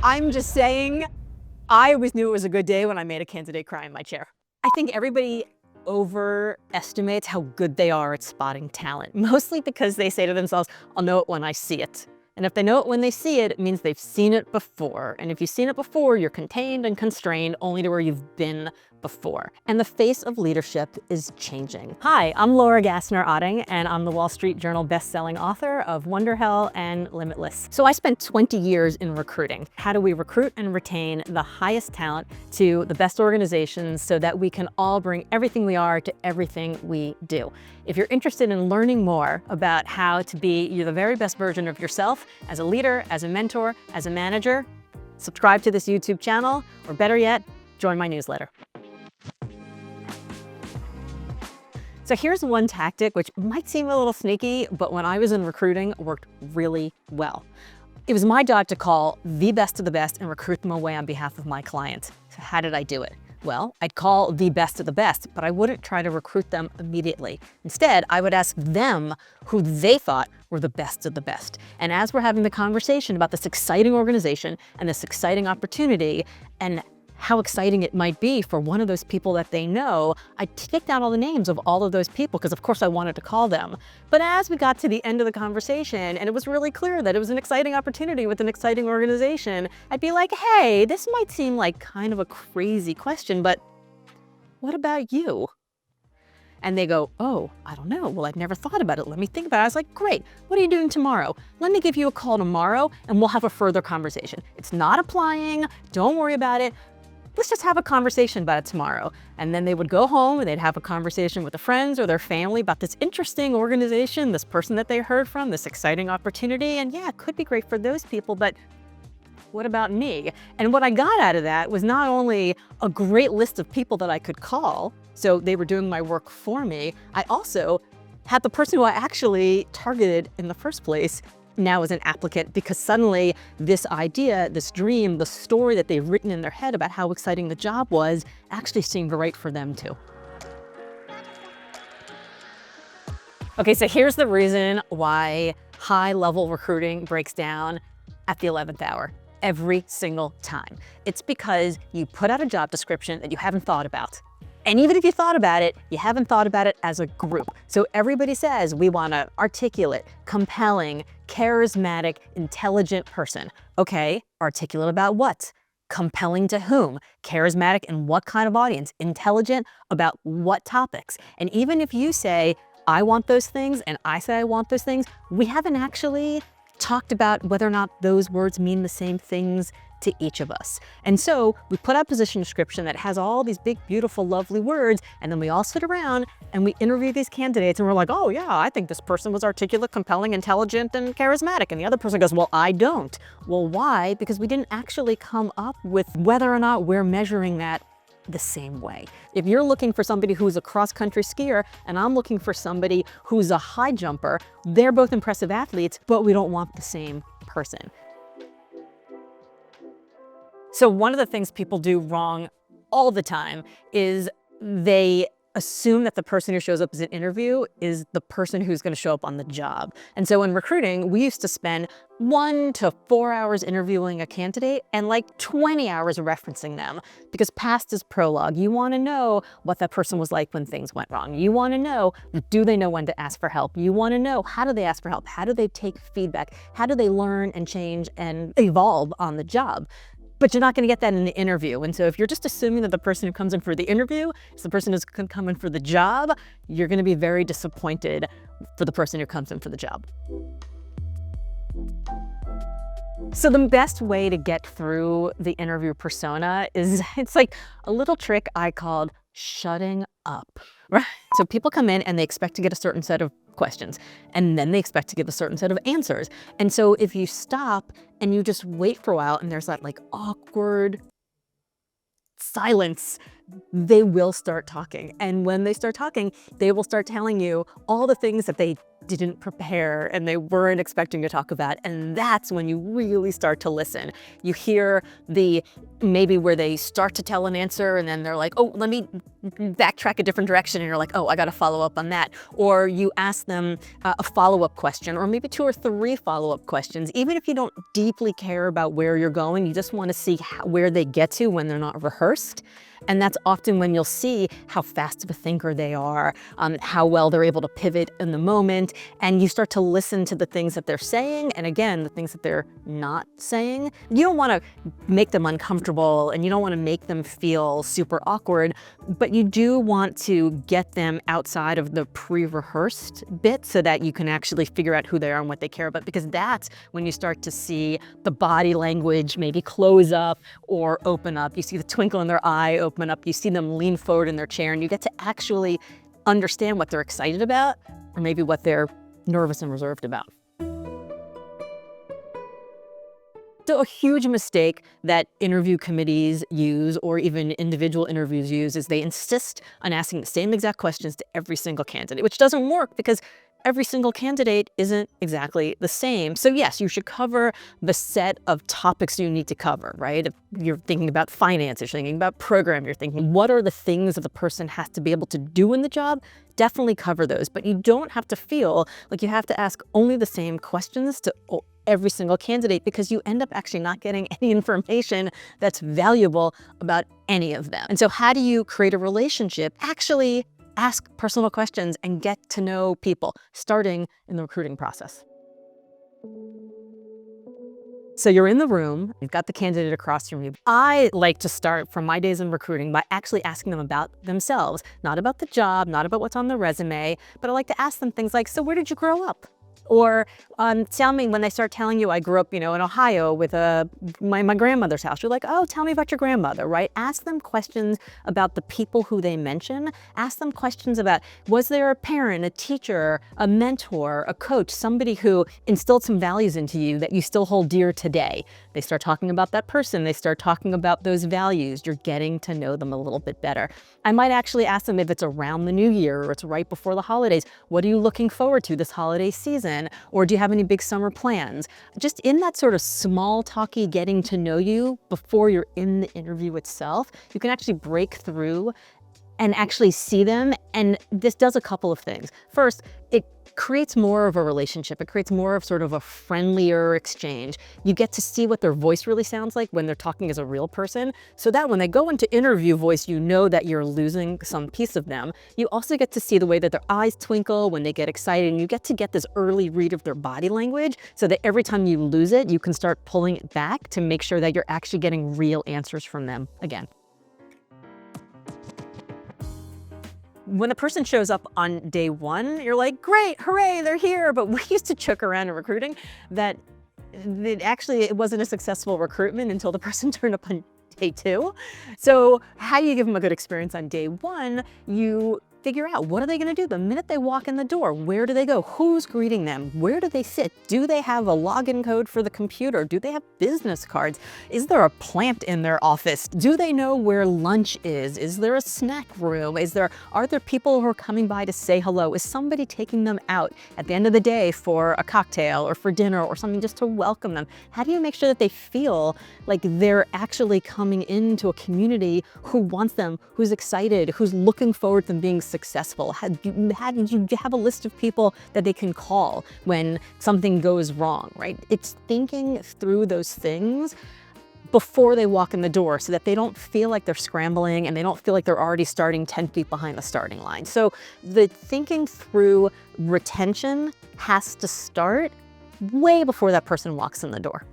I'm just saying, I always knew it was a good day when I made a candidate cry in my chair. I think everybody overestimates how good they are at spotting talent, mostly because they say to themselves, I'll know it when I see it. And if they know it when they see it, it means they've seen it before. And if you've seen it before, you're contained and constrained only to where you've been before. And the face of leadership is changing. Hi, I'm Laura Gassner Otting, and I'm the Wall Street Journal best-selling author of WONDERHELL and Limitless. So I spent 20 years in recruiting. How do we recruit and retain the highest talent to the best organizations so that we can all bring everything we are to everything we do? If you're interested in learning more about how to be the very best version of yourself as a leader, as a mentor, as a manager, subscribe to this YouTube channel, or better yet, join my newsletter. So here's one tactic which might seem a little sneaky, but when I was in recruiting, worked really well. It was my job to call the best of the best and recruit them away on behalf of my clients. So how did I do it? Well, I'd call the best of the best, but I wouldn't try to recruit them immediately. Instead, I would ask them who they thought were the best of the best. And as we're having the conversation about this exciting organization and this exciting opportunity and how exciting it might be for one of those people that they know, I take down all the names of all of those people because of course I wanted to call them. But as we got to the end of the conversation and it was really clear that it was an exciting opportunity with an exciting organization, I'd be like, hey, this might seem like kind of a crazy question, but what about you? And they go, oh, I don't know. Well, I've never thought about it. Let me think about it. I was like, great. What are you doing tomorrow? Let me give you a call tomorrow and we'll have a further conversation. It's not applying. Don't worry about it. Let's just have a conversation about it tomorrow. And then they would go home and they'd have a conversation with their friends or their family about this interesting organization, this person that they heard from, this exciting opportunity. And yeah, it could be great for those people, but what about me? And what I got out of that was not only a great list of people that I could call, so they were doing my work for me, I also had the person who I actually targeted in the first place now as an applicant, because suddenly this idea, this dream, the story that they've written in their head about how exciting the job was actually seemed right for them too. Okay, so here's the reason why high-level recruiting breaks down at the 11th hour every single time. It's because you put out a job description that you haven't thought about. And even if you thought about it, you haven't thought about it as a group. So everybody says we want an articulate, compelling, charismatic, intelligent person. Okay, articulate about what? Compelling to whom? Charismatic in what kind of audience? Intelligent about what topics? And even if you say, I want those things, and I say I want those things, we haven't actually talked about whether or not those words mean the same things to each of us. And so we put out a position description that has all these big, beautiful, lovely words, and then we all sit around and we interview these candidates and we're like, oh yeah, I think this person was articulate, compelling, intelligent, and charismatic. And the other person goes, well, I don't. Well, why? Because we didn't actually come up with whether or not we're measuring that the same way. If you're looking for somebody who's a cross-country skier and I'm looking for somebody who's a high jumper, they're both impressive athletes, but we don't want the same person. So one of the things people do wrong all the time is they assume that the person who shows up as an interview is the person who's going to show up on the job. And so in recruiting, we used to spend 1 to 4 hours interviewing a candidate and like 20 hours referencing them, because past is prologue. You want to know what that person was like when things went wrong. You want to know, do they know when to ask for help? You want to know, how do they ask for help? How do they take feedback? How do they learn and change and evolve on the job? But you're not going to get that in the interview. And so if you're just assuming that the person who comes in for the interview is the person who's going to come in for the job, you're going to be very disappointed for the person who comes in for the job. So the best way to get through the interview persona is, it's like a little trick I called shutting up, right? So people come in and they expect to get a certain set of questions, and then they expect to give a certain set of answers. And so if you stop and you just wait for a while and there's that like awkward silence they will start talking. And when they start talking, they will start telling you all the things that they didn't prepare and they weren't expecting to talk about. And that's when you really start to listen. You hear maybe where they start to tell an answer and then they're like, oh, let me backtrack a different direction. And you're like, oh, I got to follow up on that. Or you ask them a follow-up question, or maybe 2 or 3 follow-up questions. Even if you don't deeply care about where you're going, you just want to see where they get to when they're not rehearsed. And that's often when you'll see how fast of a thinker they are, how well they're able to pivot in the moment, and you start to listen to the things that they're saying, and again, the things that they're not saying. You don't want to make them uncomfortable, and you don't want to make them feel super awkward, but you do want to get them outside of the pre-rehearsed bit so that you can actually figure out who they are and what they care about, because that's when you start to see the body language maybe close up or open up. You see the twinkle in their eye open up, you see them lean forward in their chair, and you get to actually understand what they're excited about or maybe what they're nervous and reserved about. So a huge mistake that interview committees use, or even individual interviews use, is they insist on asking the same exact questions to every single candidate, which doesn't work because every single candidate isn't exactly the same. So yes, you should cover the set of topics you need to cover, right? If you're thinking about finance, you're thinking about program, you're thinking, what are the things that the person has to be able to do in the job? Definitely cover those, but you don't have to feel like you have to ask only the same questions to every single candidate, because you end up actually not getting any information that's valuable about any of them. And so how do you create a relationship? Actually ask personal questions and get to know people, starting in the recruiting process. So you're in the room, you've got the candidate across from you. I like to start from my days in recruiting by actually asking them about themselves, not about the job, not about what's on the resume, but I like to ask them things like, so where did you grow up? Or tell me, when they start telling you, I grew up, in Ohio with my grandmother's house. You're like, oh, tell me about your grandmother, right? Ask them questions about the people who they mention. Ask them questions about, was there a parent, a teacher, a mentor, a coach, somebody who instilled some values into you that you still hold dear today? They start talking about that person. They start talking about those values. You're getting to know them a little bit better. I might actually ask them if it's around the new year or it's right before the holidays. What are you looking forward to this holiday season? Or do you have any big summer plans? Just in that sort of small talky getting to know you before you're in the interview itself, you can actually break through and actually see them. And this does a couple of things. First, it creates more of a relationship. It creates more of sort of a friendlier exchange. You get to see what their voice really sounds like when they're talking as a real person, so that when they go into interview voice, you know that you're losing some piece of them. You also get to see the way that their eyes twinkle when they get excited, and you get to get this early read of their body language, so that every time you lose it, you can start pulling it back to make sure that you're actually getting real answers from them again. When the person shows up on day one, you're like, great, hooray, they're here. But we used to joke around in recruiting that it wasn't a successful recruitment until the person turned up on day 2. So how do you give them a good experience on day 1? You figure out, what are they gonna do the minute they walk in the door? Where do they go? Who's greeting them? Where do they sit? Do they have a login code for the computer? Do they have business cards? Is there a plant in their office? Do they know where lunch is? Is there a snack room? Are there people who are coming by to say hello? Is somebody taking them out at the end of the day for a cocktail or for dinner or something, just to welcome them? How do you make sure that they feel like they're actually coming into a community who wants them, who's excited, who's looking forward to them being successful? Did you have a list of people that they can call when something goes wrong, right? It's thinking through those things before they walk in the door, so that they don't feel like they're scrambling and they don't feel like they're already starting 10 feet behind the starting line. So the thinking through retention has to start way before that person walks in the door.